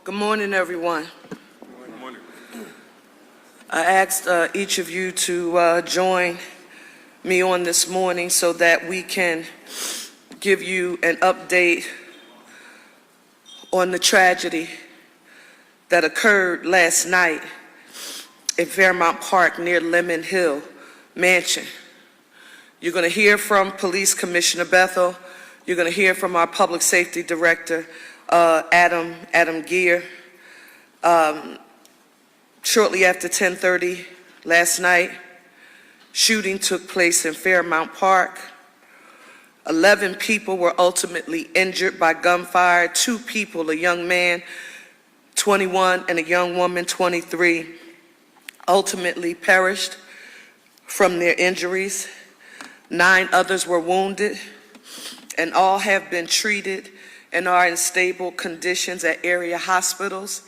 Good morning, everyone. Good morning. I asked each of you to join me on this morning so that we can give you an update on the tragedy that occurred last night in Fairmount Park near Lemon Hill Mansion. You're going to hear from Police Commissioner Bethel. You're going to hear from our Public Safety Director, Adam Gear. Shortly after 10:30 last night, shooting took place in Fairmount Park. 11 people were ultimately injured by gunfire. 2 people, a young man, 21, and a young woman, 23, ultimately perished from their injuries. 9 others were wounded, and all have been treated and are in stable conditions at area hospitals.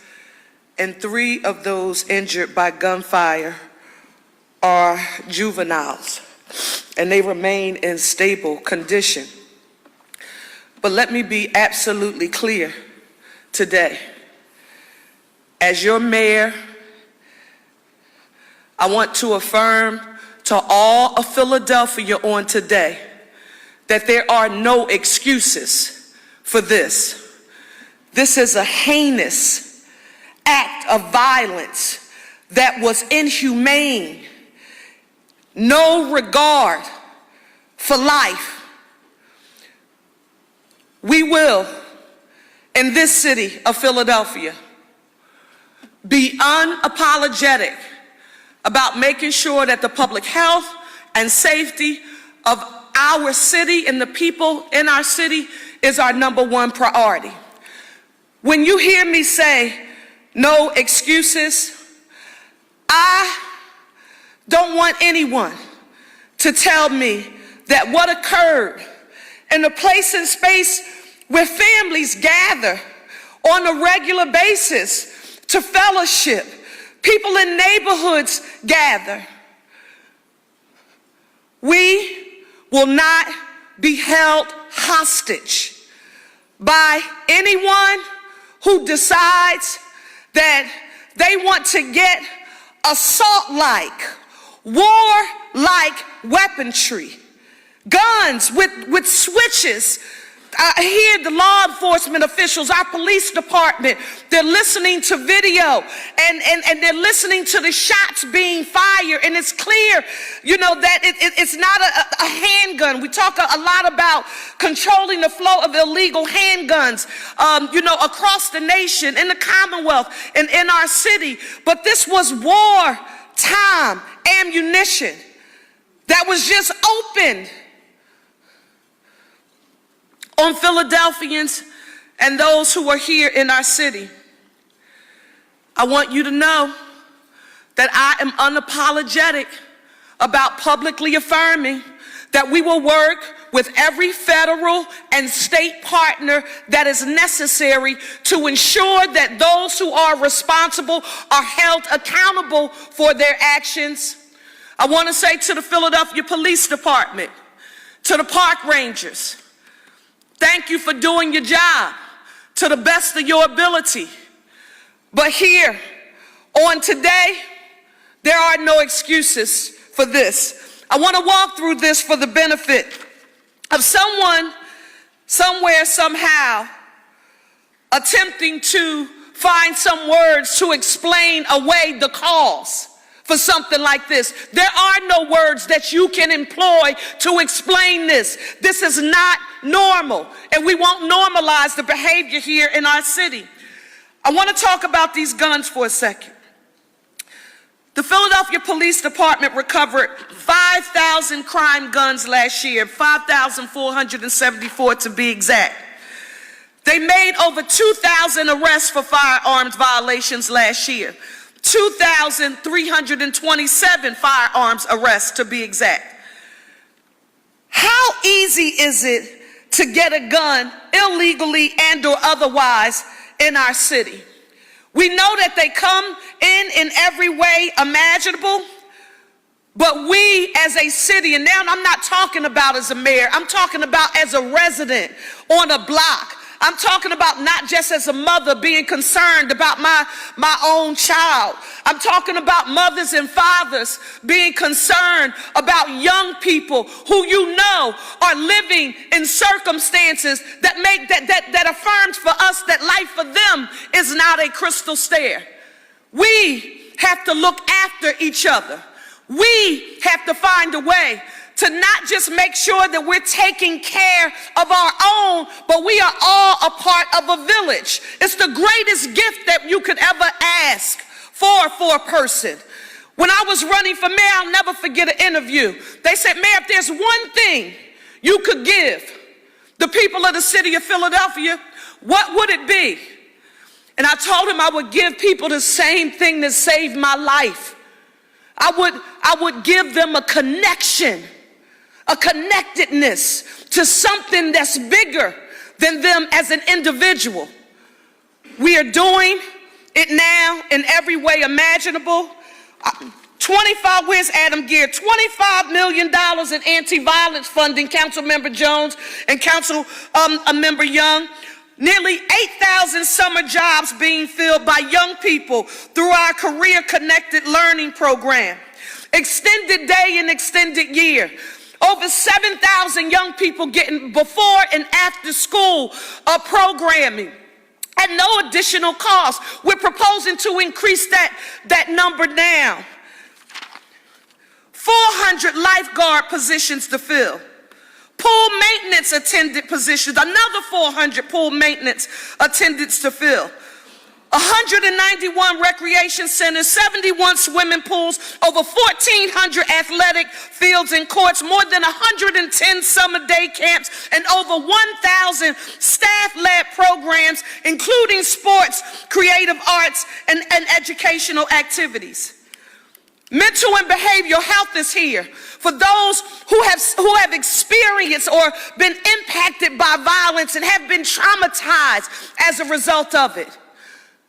And 3 of those injured by gunfire are juveniles, and they remain in stable condition. But let me be absolutely clear today. As your mayor, I want to affirm to all of Philadelphia on today that there are no excuses for this. This is a heinous act of violence that was inhumane, no regard for life. We will, in this city of Philadelphia, be unapologetic about making sure that the public health and safety of our city and the people in our city is our #1 priority. When you hear me say no excuses, I don't want anyone to tell me that what occurred in a place and space where families gather on a regular basis to fellowship, people in neighborhoods gather. We will not be held hostage by anyone who decides that they want to get assault-like, war-like weaponry, guns with switches. I hear the law enforcement officials, our police department, they're listening to video and they're listening to the shots being fired, and it's clear, that it's not a handgun. We talk a lot about controlling the flow of illegal handguns, across the nation, in the Commonwealth, and in our city. But this was wartime ammunition that was just opened on Philadelphians and those who are here in our city. I want you to know that I am unapologetic about publicly affirming that we will work with every federal and state partner that is necessary to ensure that those who are responsible are held accountable for their actions. I want to say to the Philadelphia Police Department, to the park rangers, thank you for doing your job to the best of your ability. But here, on today, there are no excuses for this. I want to walk through this for the benefit of someone, somewhere, somehow, attempting to find some words to explain away the cause for something like this. There are no words that you can employ to explain this. This is not normal, and we won't normalize the behavior here in our city. I want to talk about these guns for a second. The Philadelphia Police Department recovered 5,000 crime guns last year, 5,474 to be exact. They made over 2,000 arrests for firearms violations last year. 2,327 firearms arrests to be exact. How easy is it to get a gun illegally and or otherwise in our city? We know that they come in every way imaginable, but we as a city, and now I'm not talking about as a mayor, I'm talking about as a resident on a block. I'm talking about not just as a mother being concerned about my own child. I'm talking about mothers and fathers being concerned about young people who you know are living in circumstances that affirms for us that life for them is not a crystal stair. We have to look after each other. We have to find a way to not just make sure that we're taking care of our own, but we are all a part of a village. It's the greatest gift that you could ever ask for a person. When I was running for mayor, I'll never forget an interview. They said, Mayor, if there's one thing you could give the people of the city of Philadelphia, what would it be? And I told him I would give people the same thing that saved my life. I would give them a connection, a connectedness to something that's bigger than them as an individual. We are doing it now in every way imaginable. Where's Adam Gear? $25 million in anti-violence funding, Councilmember Jones and Councilmember Young. Nearly 8,000 summer jobs being filled by young people through our career-connected learning program. Extended day and extended year. Over 7,000 young people getting before and after school programming at no additional cost. We're proposing to increase that number now. 400 lifeguard positions to fill. Pool maintenance attendant positions, another 400 pool maintenance attendants to fill. 191 recreation centers, 71 swimming pools, over 1,400 athletic fields and courts, more than 110 summer day camps, and over 1,000 staff-led programs, including sports, creative arts, and educational activities. Mental and behavioral health is here for those who have experienced or been impacted by violence and have been traumatized as a result of it.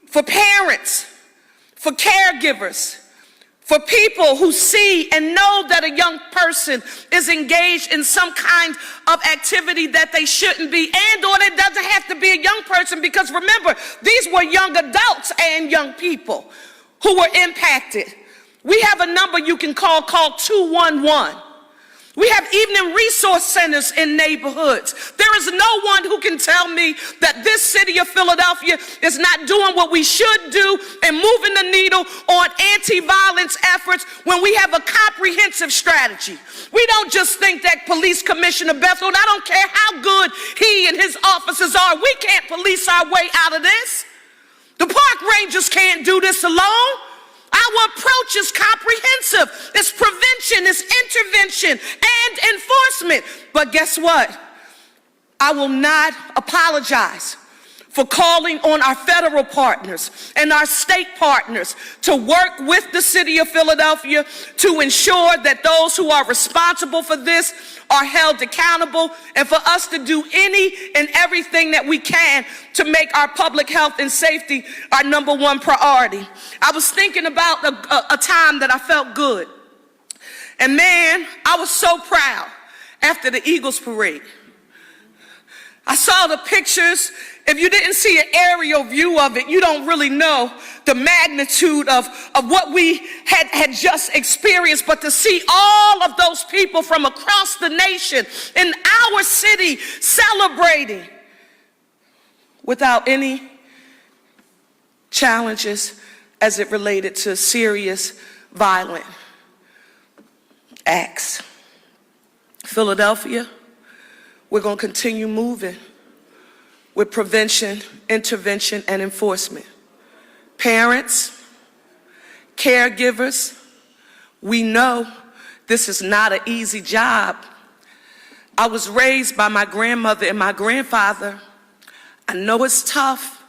For parents, for caregivers, for people who see and know that a young person is engaged in some kind of activity that they shouldn't be, and or it doesn't have to be a young person, because remember, these were young adults and young people who were impacted. We have a number you can call 211. We have evening resource centers in neighborhoods. There is no one who can tell me that this city of Philadelphia is not doing what we should do and moving the needle on anti-violence efforts when we have a comprehensive strategy. We don't just think that Police Commissioner Bethel, I don't care how good he and his officers are, we can't police our way out of this. The park rangers can't do this alone. Our approach is comprehensive. It's prevention, it's intervention, and enforcement. But guess what? I will not apologize for calling on our federal partners and our state partners to work with the city of Philadelphia to ensure that those who are responsible for this are held accountable, and for us to do any and everything that we can to make our public health and safety our number one priority. I was thinking about a time that I felt good. And man, I was so proud after the Eagles parade. I saw the pictures. If you didn't see an aerial view of it, you don't really know the magnitude of what we had just experienced. But to see all of those people from across the nation in our city celebrating without any challenges as it related to serious violent acts. Philadelphia, we're going to continue moving with prevention, intervention, and enforcement. Parents, caregivers, we know this is not an easy job. I was raised by my grandmother and my grandfather. I know it's tough.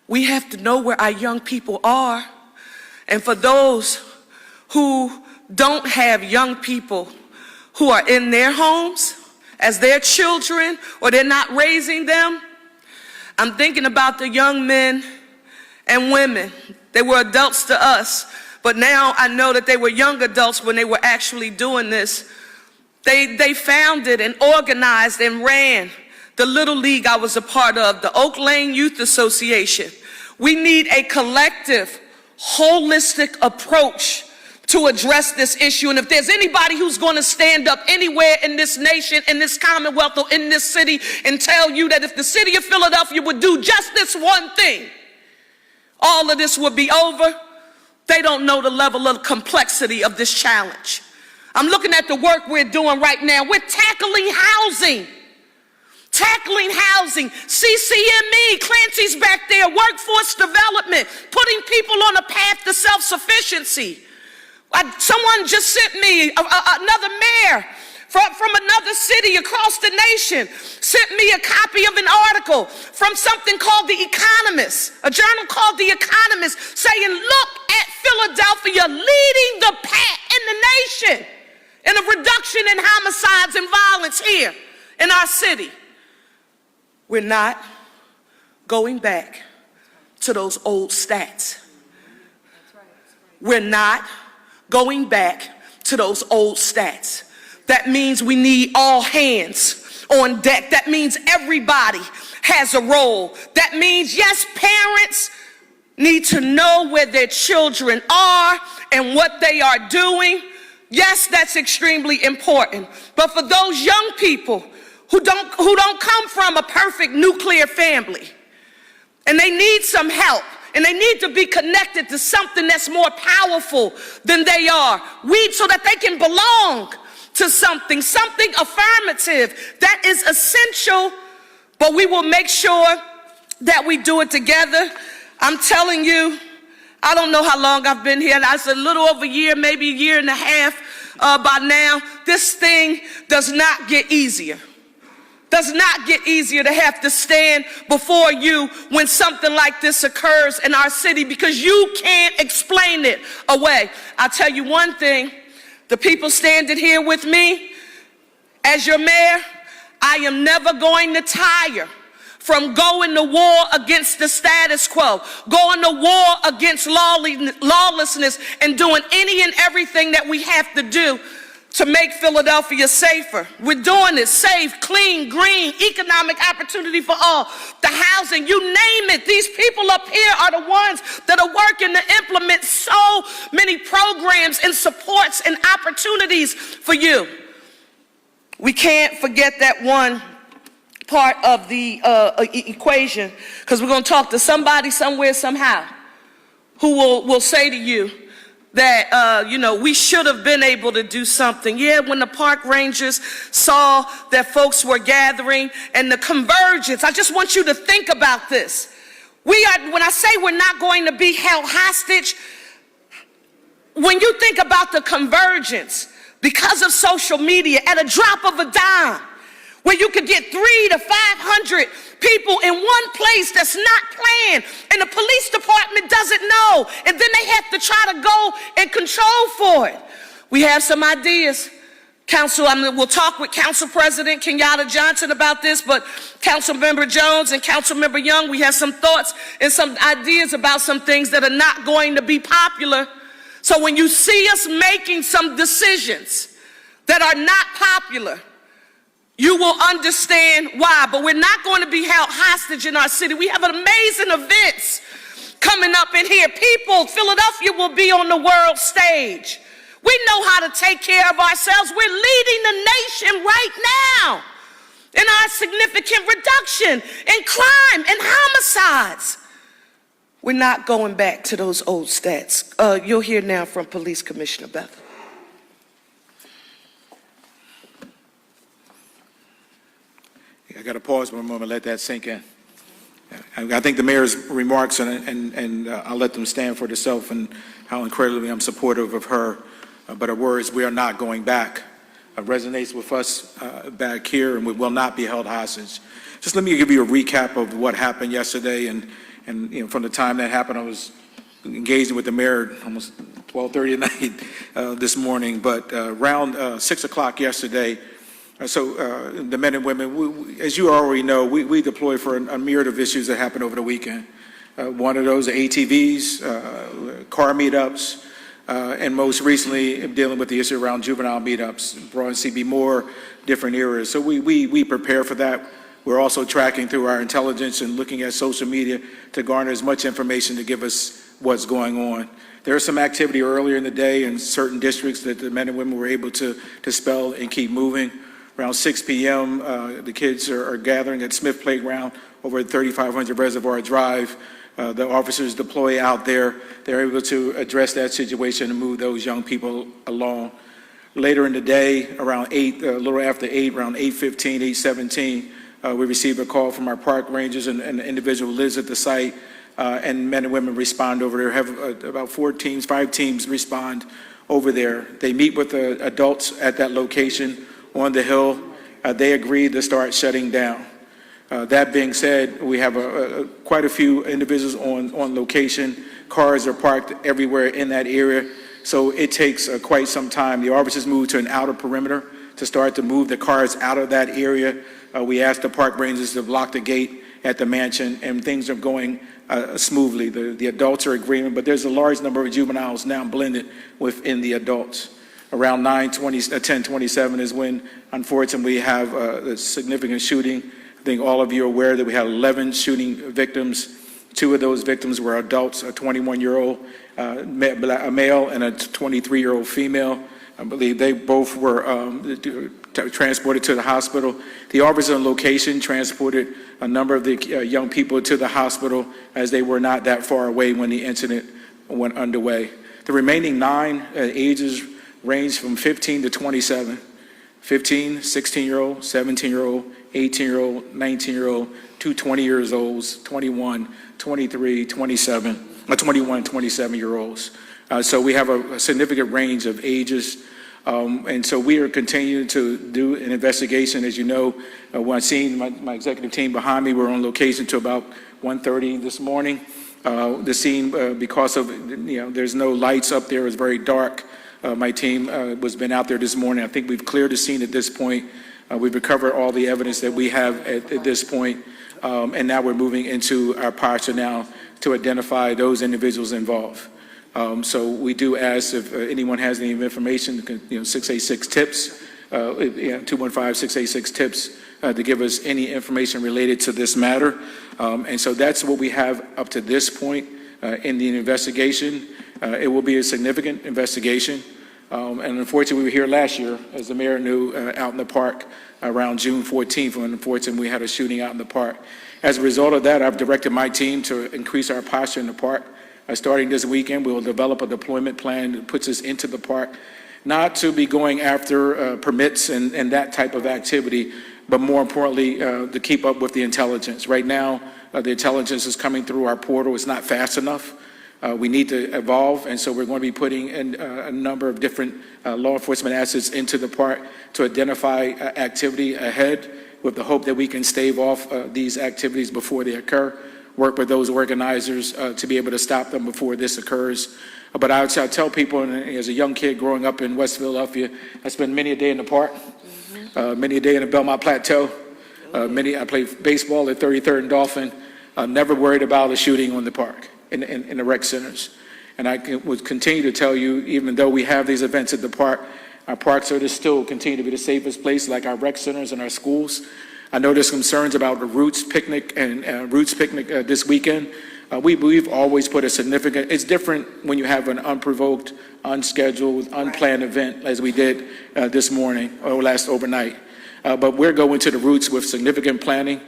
We have to know where our young people are. And for those who don't have young people who are in their homes as their children, or they're not raising them, I'm thinking about the young men and women. They were adults to us, but now I know that they were young adults when they were actually doing this. They founded and organized and ran the little league I was a part of, the Oak Lane Youth Association. We need a collective, holistic approach to address this issue. And if there's anybody who's going to stand up anywhere in this nation, in this commonwealth, or in this city and tell you that if the city of Philadelphia would do just this one thing, all of this would be over, they don't know the level of complexity of this challenge. I'm looking at the work we're doing right now. We're tackling housing. CCME, Clancy's back there, workforce development, putting people on a path to self-sufficiency. Someone just sent me, another mayor from another city across the nation, sent me a copy of an article from something called The Economist, a journal called The Economist, saying, look at Philadelphia leading the pack in the nation in a reduction in homicides and violence here in our city. We're not going back to those old stats. We're not going back to those old stats. That means we need all hands on deck. That means everybody has a role. That means, yes, parents need to know where their children are and what they are doing. Yes, that's extremely important. But for those young people who don't come from a perfect nuclear family, and they need some help, and they need to be connected to something that's more powerful than they are, so that they can belong to something affirmative that is essential, but we will make sure that we do it together. I'm telling you, I don't know how long I've been here. That's a little over a year, maybe a year and a half by now. This thing does not get easier. Does not get easier to have to stand before you when something like this occurs in our city, because you can't explain it away. I'll tell you one thing, the people standing here with me as your mayor, I am never going to tire from going to war against the status quo, going to war against lawlessness, and doing any and everything that we have to do to make Philadelphia safer. We're doing it safe, clean, green, economic opportunity for all, the housing, you name it. These people up here are the ones that are working to implement so many programs and supports and opportunities for you. We can't forget that one part of the equation, because we're going to talk to somebody somewhere somehow who will say to you that, we should have been able to do something. Yeah, when the park rangers saw that folks were gathering and the convergence, I just want you to think about this. When I say we're not going to be held hostage, when you think about the convergence, because of social media, at a drop of a dime, where you could get 300 to 500 people in one place that's not planned, and the police department doesn't know, and then they have to try to go and control for it. We have some ideas. We'll talk with Council President Kenyatta Johnson about this, but Councilmember Jones and Councilmember Young, we have some thoughts and some ideas about some things that are not going to be popular. So when you see us making some decisions that are not popular, you will understand why. But we're not going to be held hostage in our city. We have amazing events coming up in here. Philadelphia will be on the world stage. We know how to take care of ourselves. We're leading the nation right now in our significant reduction in crime and homicides. We're not going back to those old stats. You'll hear now from Police Commissioner Beth. I got to pause for a moment, let that sink in. I think the mayor's remarks, and I'll let them stand for themselves, and how incredibly I'm supportive of her. But her words, "we are not going back," resonates with us back here, and we will not be held hostage. Just let me give you a recap of what happened yesterday, and you know, from the time that happened, I was engaging with the mayor almost 12:30 at night this morning. But around 6 o'clock yesterday. The men and women, as you already know, we deploy for a myriad of issues that happened over the weekend. One of those are ATVs, car meetups, and most recently dealing with the issue around juvenile meetups, brought CB more different areas. So we prepare for that. We're also tracking through our intelligence and looking at social media to garner as much information to give us what's going on. There is some activity earlier in the day in certain districts that the men and women were able to dispel and keep moving. Around 6 p.m., the kids are gathering at Smith Playground over at 3500 Reservoir Drive. The officers deploy out there. They're able to address that situation and move those young people along. Later in the day, around 8, a little after 8, around 8:15, 8:17, we received a call from our park rangers and an individual who lives at the site, and men and women respond over there. Have about 5 teams respond over there. They meet with the adults at that location on the hill. They agreed to start shutting down. That being said, we have quite a few individuals on location. Cars are parked everywhere in that area, so it takes quite some time. The officers moved to an outer perimeter to start to move the cars out of that area. We asked the park rangers to block the gate at the mansion, and things are going smoothly. The adults are agreeing, but there's a large number of juveniles now blended within the adults. Around 10:27 is when, unfortunately, we have a significant shooting. I think all of you are aware that we had 11 shooting victims. 2 of those victims were adults, a 21-year-old male and a 23-year-old female. I believe they both were transported to the hospital. The officer on location transported a number of the young people to the hospital, as they were not that far away when the incident went underway. The remaining 9 ages range from 15 to 27, 15, 16-year-old, 17-year-old, 18-year-old, 19-year-old, 2 20 years olds, 21, 23, 27, 21, 27-year-olds. So we have a significant range of ages. And so we are continuing to do an investigation. As you know, when I seen my executive team behind me, we're on location to about 1:30 this morning. The scene, because of, there's no lights up there, it's very dark. My team has been out there this morning. I think we've cleared the scene at this point. We've recovered all the evidence that we have at this point. And now we're moving into our posture now to identify those individuals involved. So we do ask if anyone has any information, 686-TIPS, 215-686-TIPS, to give us any information related to this matter. And so that's what we have up to this point in the investigation. It will be a significant investigation. And unfortunately, we were here last year, as the mayor knew, out in the park around June 14th, when unfortunately we had a shooting out in the park. As a result of that, I've directed my team to increase our posture in the park. Starting this weekend, we will develop a deployment plan that puts us into the park, not to be going after permits and that type of activity, but more importantly, to keep up with the intelligence. Right now, the intelligence is coming through our portal. It's not fast enough. We need to evolve, and so we're going to be putting in a number of different law enforcement assets into the park to identify activity ahead, with the hope that we can stave off these activities before they occur, work with those organizers to be able to stop them before this occurs. But I tell people, and as a young kid growing up in West Philadelphia, I spent many a day in the park, many a day in the Belmont Plateau, I played baseball at 33rd and Dolphin, never worried about a shooting on the park. In the rec centers. And I would continue to tell you, even though we have these events at the park, our parks are to still continue to be the safest place, like our rec centers and our schools. I know there's concerns about the Roots Picnic and Roots Picnic this weekend. We've always put a significant, it's different when you have an unprovoked, unscheduled, unplanned event, as we did this morning or last overnight. But we're going to the Roots with significant planning.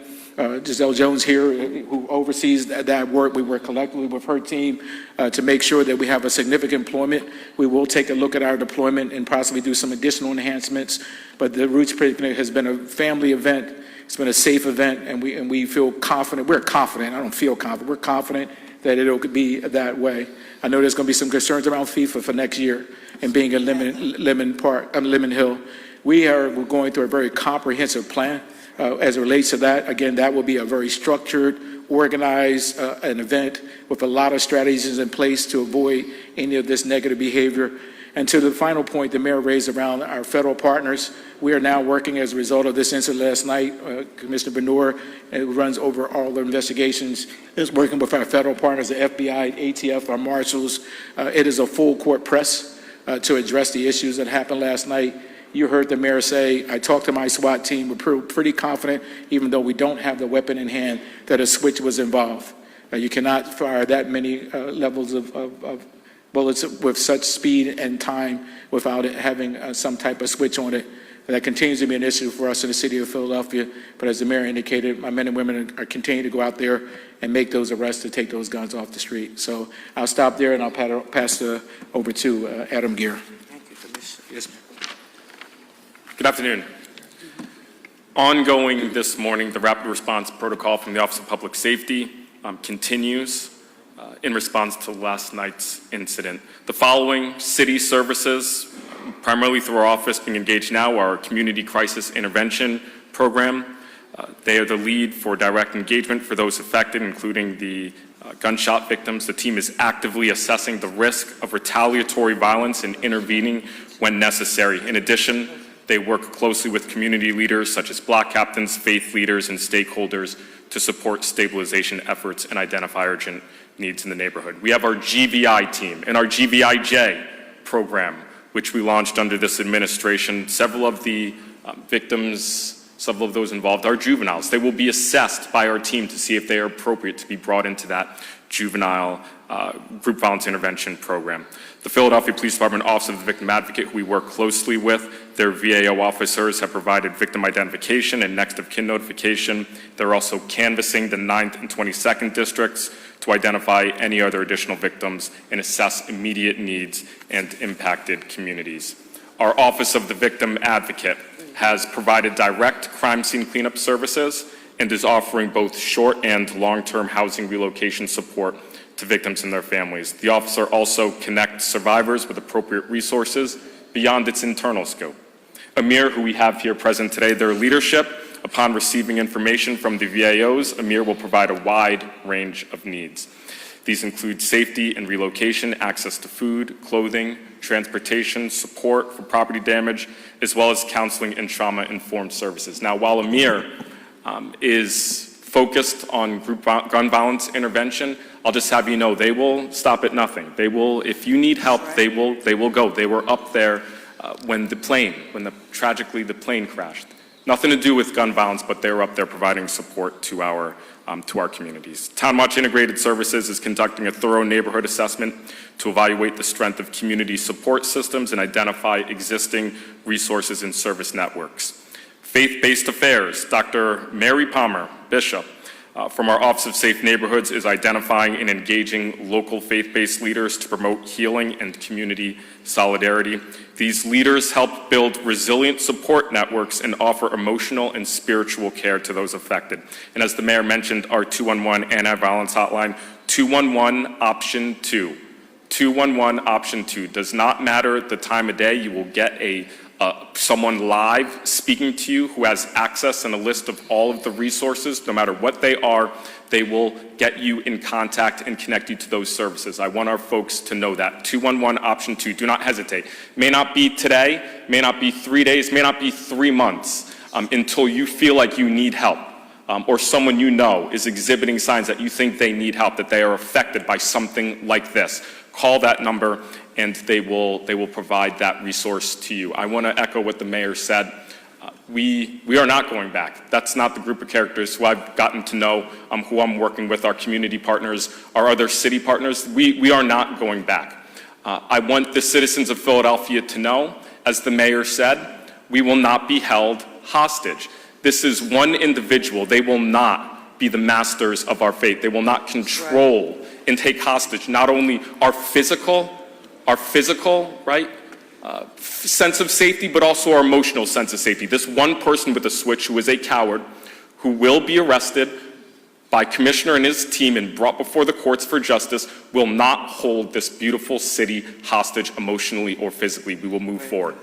Giselle Jones here, who oversees that work. We work collectively with her team to make sure that we have a significant deployment. We will take a look at our deployment and possibly do some additional enhancements. But the Roots Picnic has been a family event. It's been a safe event, and we feel confident. We're confident. I don't feel confident. We're confident that it'll be that way. I know there's going to be some concerns around FIFA for next year and being at Lemon Hill. We're going through a very comprehensive plan as it relates to that. Again, that will be a very structured, organized an event with a lot of strategies in place to avoid any of this negative behavior. And to the final point the mayor raised around our federal partners, we are now working as a result of this incident last night. Commissioner Benoit, who runs over all the investigations, is working with our federal partners, the FBI, ATF, our marshals. It is a full court press to address the issues that happened last night. You heard the mayor say, I talked to my SWAT team, we're pretty confident, even though we don't have the weapon in hand, that a switch was involved. You cannot fire that many levels of bullets with such speed and time without it having some type of switch on it. And that continues to be an issue for us in the city of Philadelphia. But as the mayor indicated, my men and women are continuing to go out there and make those arrests to take those guns off the street. So I'll stop there and I'll pass over to Adam Gear. Thank you, Commissioner. Yes, ma'am. Good afternoon. Ongoing this morning, the rapid response protocol from the Office of Public Safety continues in response to last night's incident. The following city services, primarily through our office being engaged now, are our Community Crisis Intervention Program. They are the lead for direct engagement for those affected, including the gunshot victims. The team is actively assessing the risk of retaliatory violence and intervening when necessary. In addition, they work closely with community leaders such as block captains, faith leaders, and stakeholders to support stabilization efforts and identify urgent needs in the neighborhood. We have our GVI team and our GVIJ program, which we launched under this administration. Several of the victims, several of those involved are juveniles. They will be assessed by our team to see if they are appropriate to be brought into that juvenile group violence intervention program. The Philadelphia Police Department Office of the Victim Advocate, who we work closely with, their VAO officers have provided victim identification and next of kin notification. They're also canvassing the 9th and 22nd districts to identify any other additional victims and assess immediate needs and impacted communities. Our Office of the Victim Advocate has provided direct crime scene cleanup services and is offering both short and long-term housing relocation support to victims and their families. The officer also connects survivors with appropriate resources beyond its internal scope. Amir, who we have here present today, their leadership, upon receiving information from the VAOs, Amir will provide a wide range of needs. These include safety and relocation, access to food, clothing, transportation, support for property damage, as well as counseling and trauma-informed services. Now, while Amir is focused on group gun violence intervention, I'll just have you know they will stop at nothing. They will, if you need help, they will go. They were up there when tragically the plane crashed. Nothing to do with gun violence, but they were up there providing support to our communities. Town Watch Integrated Services is conducting a thorough neighborhood assessment to evaluate the strength of community support systems and identify existing resources and service networks. Faith-Based Affairs, Dr. Mary Palmer, Bishop, from our Office of Safe Neighborhoods, is identifying and engaging local faith-based leaders to promote healing and community solidarity. These leaders help build resilient support networks and offer emotional and spiritual care to those affected. And as the mayor mentioned, our 211 anti-violence hotline, 211 option 2. 211 option 2. Does not matter the time of day, you will get someone live speaking to you who has access and a list of all of the resources. No matter what they are, they will get you in contact and connect you to those services. I want our folks to know that. 211 option 2, do not hesitate. May not be today, may not be 3 days, may not be 3 months until you feel like you need help. Or someone you know is exhibiting signs that you think they need help, that they are affected by something like this. Call that number and they will provide that resource to you. I want to echo what the mayor said. We are not going back. That's not the group of characters who I've gotten to know, who I'm working with, our community partners, our other city partners. We are not going back. I want the citizens of Philadelphia to know, as the mayor said, we will not be held hostage. This is one individual. They will not be the masters of our fate. They will not control and take hostage not only our physical, right, sense of safety, but also our emotional sense of safety. This one person with a switch who is a coward, who will be arrested by Commissioner and his team and brought before the courts for justice, will not hold this beautiful city hostage emotionally or physically. We will move forward.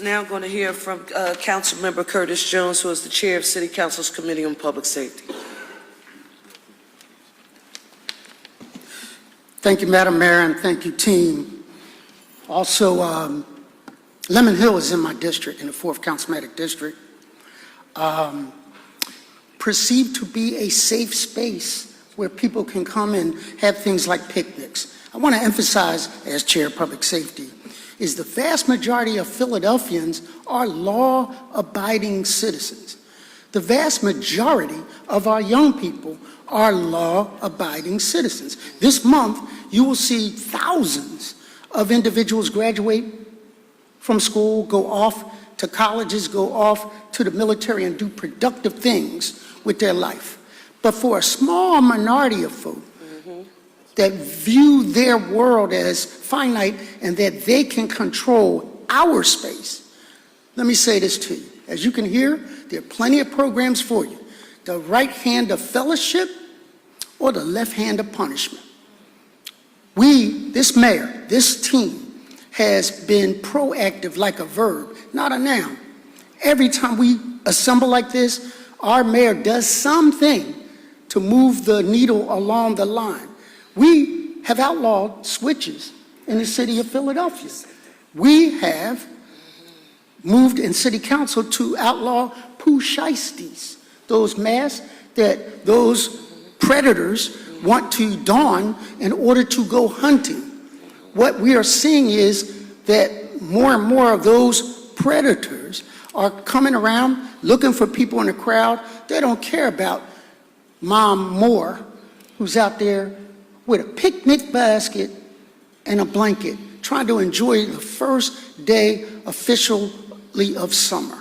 Now I'm going to hear from Councilmember Curtis Jones, who is the chair of City Council's Committee on Public Safety. Thank you, Madam Mayor, and thank you, team. Also, Lemon Hill is in my district, in the 4th Councilmanic District. Perceived to be a safe space where people can come and have things like picnics. I want to emphasize, as Chair of Public Safety, is the vast majority of Philadelphians are law-abiding citizens. The vast majority of our young people are law-abiding citizens. This month, you will see thousands of individuals graduate from school, go off to colleges, go off to the military, and do productive things with their life. But for a small minority of folk that view their world as finite and that they can control our space, let me say this to you. As you can hear, there are plenty of programs for you. The right hand of fellowship or the left hand of punishment. We, this mayor, this team, has been proactive like a verb, not a noun. Every time we assemble like this, our mayor does something to move the needle along the line. We have outlawed switches in the city of Philadelphia. We have moved in city council to outlaw poo shiesties, those masks that those predators want to don in order to go hunting. What we are seeing is that more and more of those predators are coming around looking for people in the crowd. They don't care about Mom Moore, who's out there with a picnic basket and a blanket, trying to enjoy the first day officially of summer.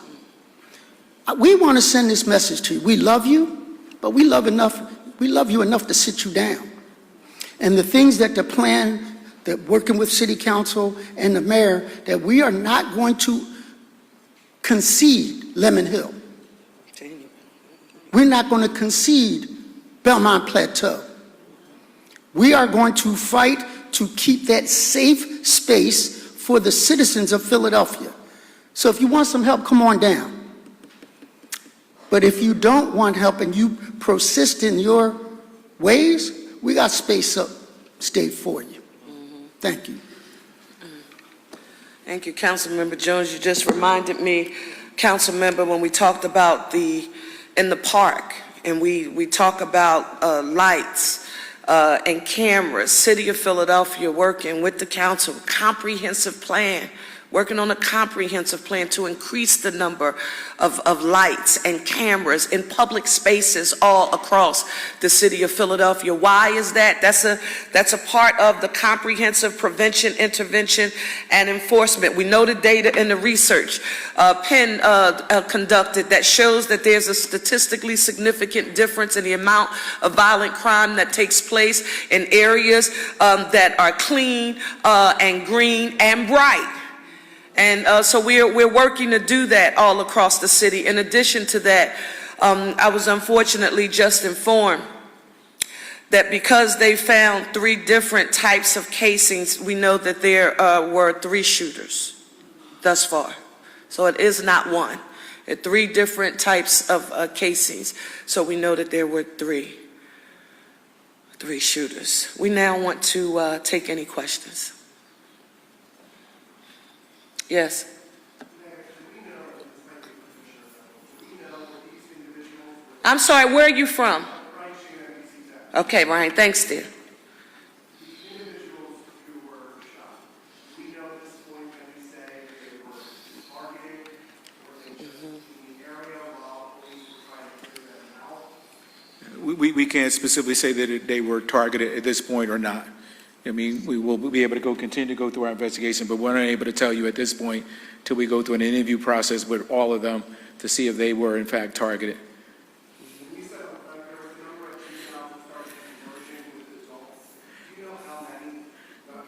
We want to send this message to you. We love you, but we love you enough to sit you down. And the things that the plan, that working with City Council and the mayor, that we are not going to concede Lemon Hill. We're not going to concede Belmont Plateau. We are going to fight to keep that safe space for the citizens of Philadelphia. So if you want some help, come on down. But if you don't want help and you persist in your ways, we got space up state for you. Thank you. Thank you, Councilmember Jones. You just reminded me, Councilmember, when we talked about in the park, and we talk about lights and cameras, City of Philadelphia working with the council, comprehensive plan, working on a comprehensive plan to increase the number of lights and cameras in public spaces all across the city of Philadelphia. Why is that? That's a part of the comprehensive prevention, intervention, and enforcement. We know the data in the research Penn conducted that shows that there's a statistically significant difference in the amount of violent crime that takes place in areas that are clean and green and bright. And so we're working to do that all across the city. In addition to that, I was unfortunately just informed that because they found 3 different types of casings, we know that there were 3 shooters thus far. So it is not one. There are 3 different types of casings. So we know that there were 3 shooters. We now want to take any questions. Yes. I'm sorry, where are you from? Okay, Ryan, thanks, dear. The individuals who were shot, we know at this point that we say they were targeted, or they just in the area while police were trying to clear them out. We can't specifically say that they were targeted at this point or not. I mean, we will be able to continue to go through our investigation, but we're not able to tell you at this point till we go through an interview process with all of them to see if they were in fact targeted. You said there was a number of 2,000 started conversion with adults. Do you know how many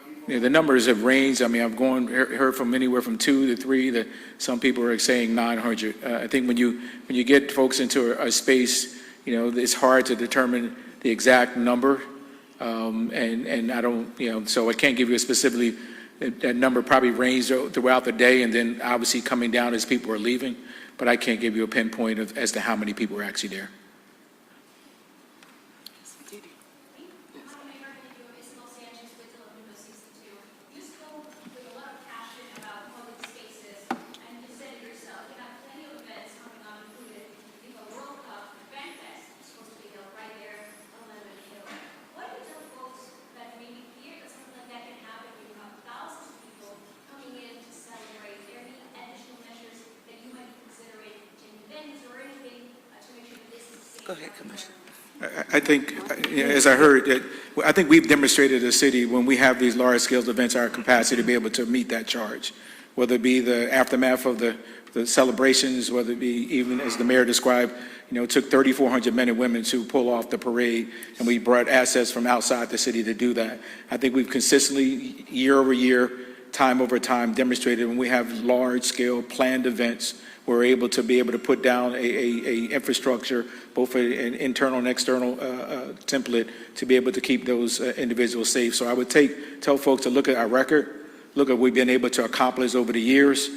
people? Yeah, the numbers have ranged. I mean, I've heard from anywhere from 2 to 3 that some people are saying 900. I think when you get folks into a space, you know, it's hard to determine the exact number. And I don't, you know, so I can't give you a specifically, that number probably ranged throughout the day and then obviously coming down as people are leaving, but I can't give you a pinpoint as to how many people are actually there. Go ahead, Commissioner. I think, as I heard, I think we've demonstrated as a city when we have these large-scale events, our capacity to be able to meet that charge, whether it be the aftermath of the celebrations, whether it be even as the mayor described, you know, it took 3,400 men and women to pull off the parade, and we brought assets from outside the city to do that. I think we've consistently, year over year, time over time, demonstrated when we have large-scale planned events, we're able to put down a infrastructure, both an internal and external template, to be able to keep those individuals safe. So I would tell folks to look at our record, look at what we've been able to accomplish over the years,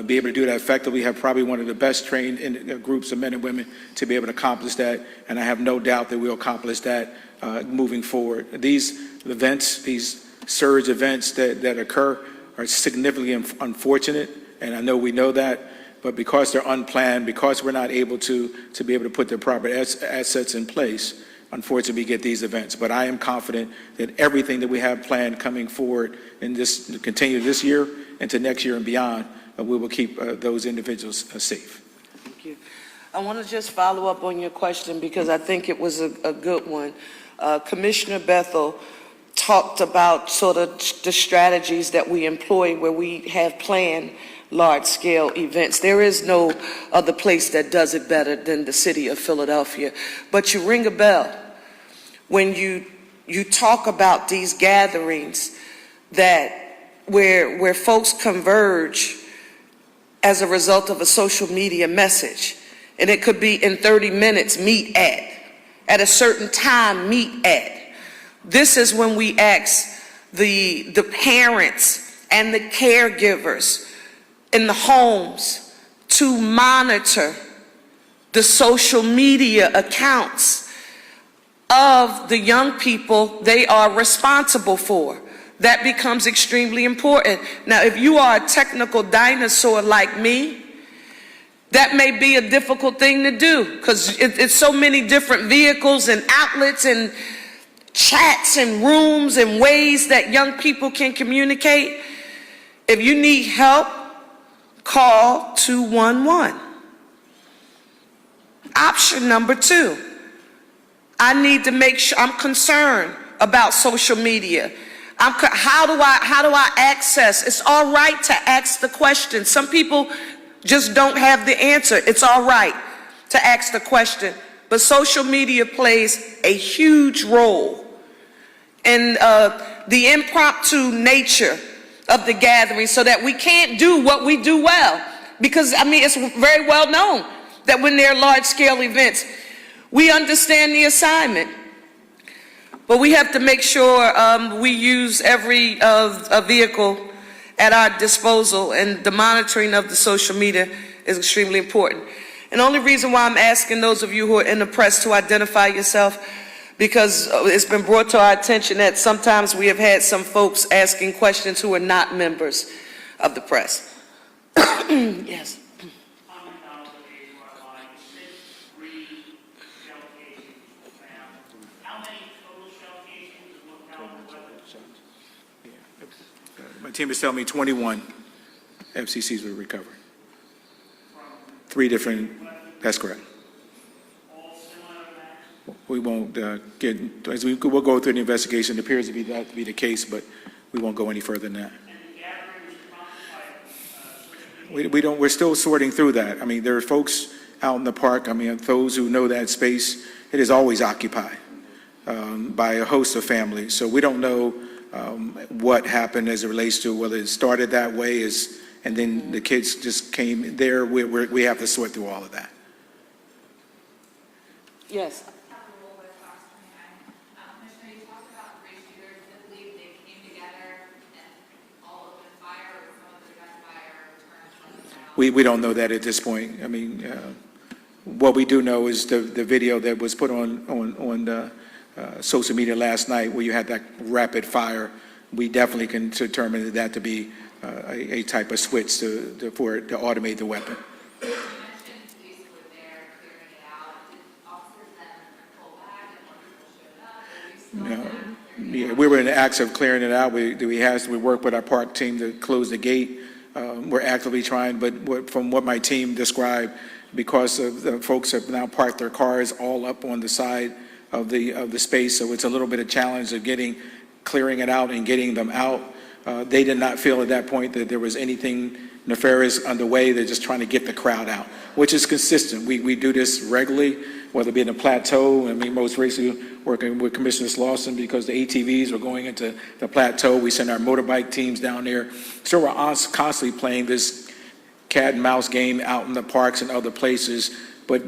be able to do that effectively. We have probably one of the best trained groups of men and women to be able to accomplish that, and I have no doubt that we'll accomplish that moving forward. These events, these surge events that occur are significantly unfortunate, and I know we know that. But because they're unplanned, because we're not able to be able to put the proper assets in place, unfortunately, we get these events. But I am confident that everything that we have planned coming forward and this continue this year into next year and beyond, we will keep those individuals safe. Thank you. I want to just follow up on your question because I think it was a good one. Commissioner Bethel talked about sort of the strategies that we employ where we have planned large-scale events. There is no other place that does it better than the city of Philadelphia. But you ring a bell when you talk about these gatherings that where folks converge as a result of a social media message. And it could be in 30 minutes, meet at a certain time, meet at. This is when we ask the parents and the caregivers in the homes to monitor the social media accounts of the young people they are responsible for. That becomes extremely important. Now, if you are a technical dinosaur like me, that may be a difficult thing to do because it's so many different vehicles and outlets and chats and rooms and ways that young people can communicate. If you need help, call 211. Option number 2, I need to make sure I'm concerned about social media. How do I access? It's all right to ask the question. Some people just don't have the answer. It's all right to ask the question. But social media plays a huge role in the impromptu nature of the gathering so that we can't do what we do well. Because, I mean, it's very well known that when there are large-scale events, we understand the assignment. But we have to make sure we use every vehicle at our disposal, and the monitoring of the social media is extremely important. And the only reason why I'm asking those of you who are in the press to identify yourself, because it's been brought to our attention that sometimes we have had some folks asking questions who are not members of the press. Yes. My team is telling me 21 FCCs were recovered. 3 different, that's correct. we won't get, as we'll go through the investigation. It appears to be that to be the case, but we won't go any further than that. We're still sorting through that. I mean, there are folks out in the park, I mean, those who know that space, it is always occupied by a host of families. So we don't know what happened as it relates to whether it started that way and then the kids just came there. We have to sort through all of that. Yes. Commissioner, you talked about three shooters. I believe they came together and all opened fire, or some of the gunfire turned. We don't know that at this point. I mean, what we do know is the video that was put on social media last night, where you had that rapid fire. We definitely can determine that to be a type of switch to automate the weapon. You mentioned police were there clearing it out. Did officers then pull back and more people showed up? Or are you still No, yeah, we were in the acts of clearing it out. We worked with our park team to close the gate. We're actively trying, but from what my team described, because of the folks have now parked their cars all up on the side of the space, so it's a little bit of challenge of clearing it out and getting them out. They did not feel at that point that there was anything nefarious underway. They're just trying to get the crowd out, which is consistent. We do this regularly, whether it be in the plateau. I mean, most recently working with Commissioner Lawson, because the ATVs were going into the plateau. We send our motorbike teams down there. So we're constantly playing this cat and mouse game out in the parks and other places, but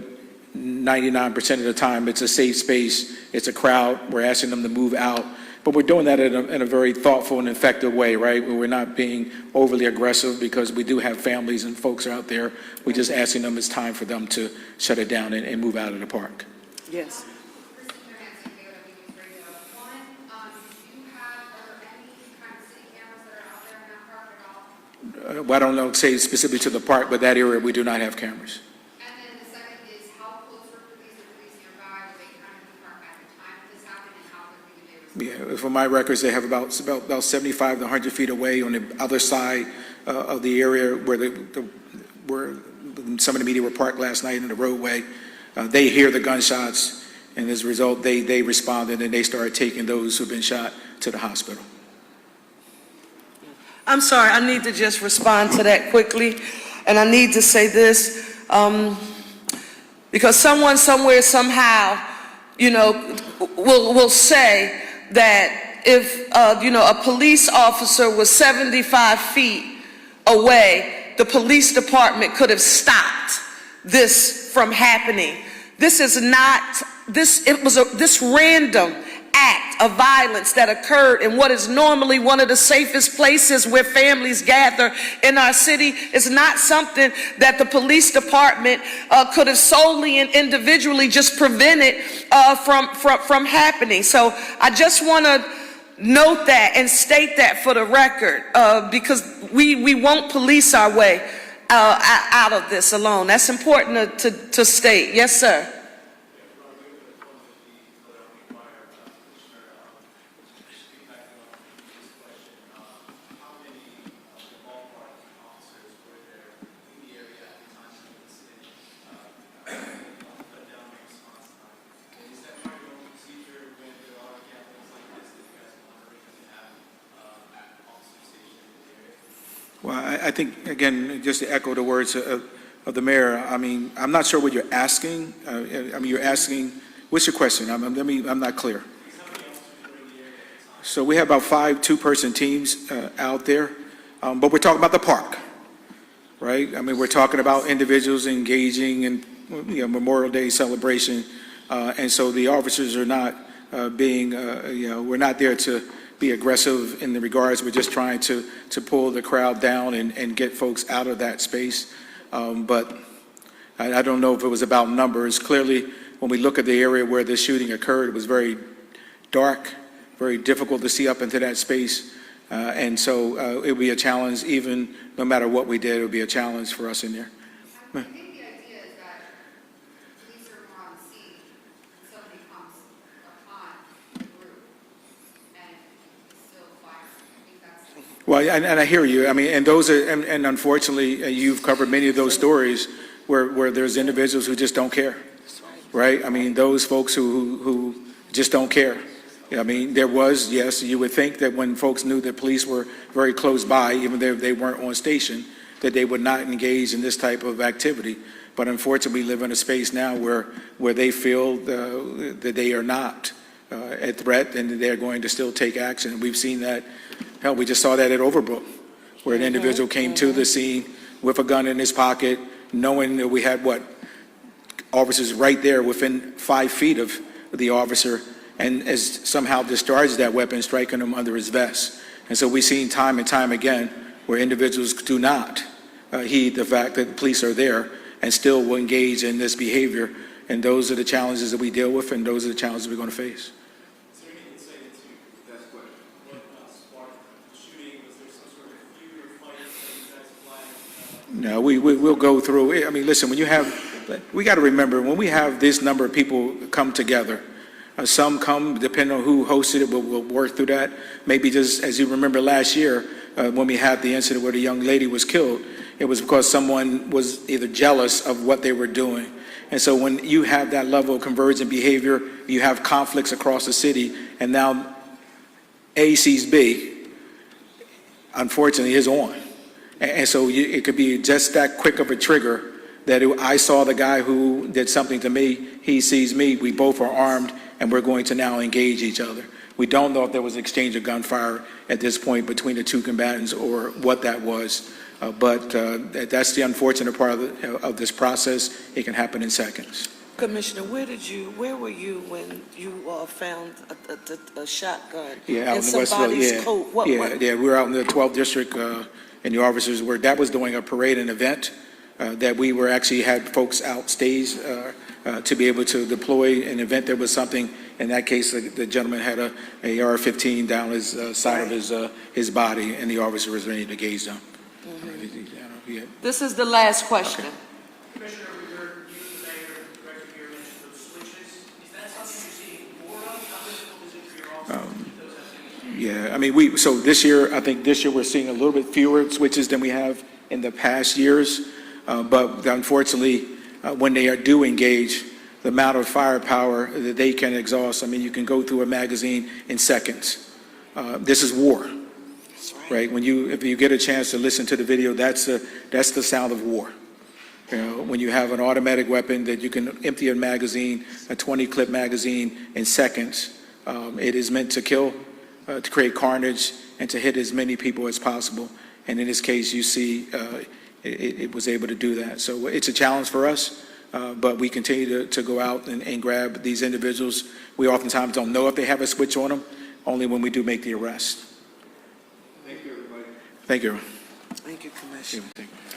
99% of the time it's a safe space, it's a crowd, we're asking them to move out, but we're doing that in a very thoughtful and effective way, right? We're not being overly aggressive, because we do have families and folks out there. We're just asking them it's time for them to shut it down and move out of the park. Yes. Well, I don't know, say specifically to the park, but that area we do not have cameras. And then the second is, how close were police nearby? Were they kind of in the park at the time this happened, and how quickly did they respond? Yeah, from my records, they have about 75 to 100 feet away on the other side of the area where some of the media were parked last night in the roadway. They hear the gunshots, and as a result, they responded, and they started taking those who've been shot to the hospital. I'm sorry, I need to just respond to that quickly, and I need to say this, because someone somewhere somehow, will say that if, a police officer was 75 feet away, the police department could have stopped this from happening. This is not, it was this random act of violence that occurred in what is normally one of the safest places where families gather in our city. Is not something that the police department could have solely and individually just prevented from happening. So I just want to note that and state that for the record, because we won't police our way out of this alone. That's important to state. Yes, sir. Well, I think, again, just to echo the words of the mayor, I mean, I'm not sure what you're asking. You're asking, what's your question? I'm not clear. So we have about 5 two-person teams out there, but we're talking about the park, right? I mean, we're talking about individuals engaging in Memorial Day celebration, and so the officers are not we're not there to be aggressive in the regards. We're just trying to pull the crowd down and get folks out of that space. But I don't know if it was about numbers. Clearly, when we look at the area where the shooting occurred, it was very dark, very difficult to see up into that space. And so it would be a challenge, even no matter what we did, it would be a challenge for us in there. I think the idea is that police are more on the scene when somebody comes upon the group and still fire. I think that's. Well, and I hear you. I mean, and those are, and unfortunately, you've covered many of those stories where there's individuals who just don't care. right? I mean, those folks who just don't care. I mean, there was, yes, you would think that when folks knew that police were very close by, even though they weren't on station, that they would not engage in this type of activity. But unfortunately, we live in a space now where they feel that they are not a threat and they're going to still take action. We've seen that. Hell, we just saw that at Overbrook, where an individual came to the scene with a gun in his pocket, knowing that we had officers right there within 5 feet of the officer, and as somehow discharged that weapon, striking him under his vest. And so we've seen time and time again where individuals do not heed the fact that the police are there and still will engage in this behavior. And those are the challenges that we deal with, and those are the challenges we're going to face. Is there any insight into that question? What sparked the shooting? Was there some sort of feud or fight that you guys flagged? No, we'll go through it. I mean, listen, we got to remember, when we have this number of people come together, some come, depending on who hosted it, we'll work through that. Maybe just as you remember last year, when we had the incident where the young lady was killed, it was because someone was either jealous of what they were doing. And so when you have that level of convergent behavior, you have conflicts across the city, and now A sees B, unfortunately, is on. And so it could be just that quick of a trigger that I saw the guy who did something to me, he sees me, we both are armed, and we're going to now engage each other. We don't know if there was an exchange of gunfire at this point between the two combatants or what that was, but that's the unfortunate part of this process. It can happen in seconds. Commissioner, where were you when you found a shotgun Yeah, out in in the somebody's coat? we were out in the 12th district, and the officers were, that was doing a parade and event, that we were actually had folks outstage to be able to deploy an event. There was something, in that case, the gentleman had a AR-15 down his side of his body, and the officer was ready to engage them. This is the last question. Commissioner, we heard you, the mayor, and the director here mention those switches. Is that something you're seeing more of? How difficult is it for your officers to do those activities? Yeah, I mean, so this year, I think this year we're seeing a little bit fewer switches than we have in the past years. But unfortunately, when they do engage, the amount of firepower that they can exhaust, I mean, you can go through a magazine in seconds. This is war, right? If you get a chance to listen to the video, that's the sound of war. You know, when you have an automatic weapon that you can empty a magazine, a 20-clip magazine in seconds, it is meant to kill, to create carnage, and to hit as many people as possible. And in this case, you see it was able to do that. So it's a challenge for us, but we continue to go out and grab these individuals. We oftentimes don't know if they have a switch on them, only when we do make the arrest. Thank you, everybody. Thank you. Thank you, Commissioner. Thank you.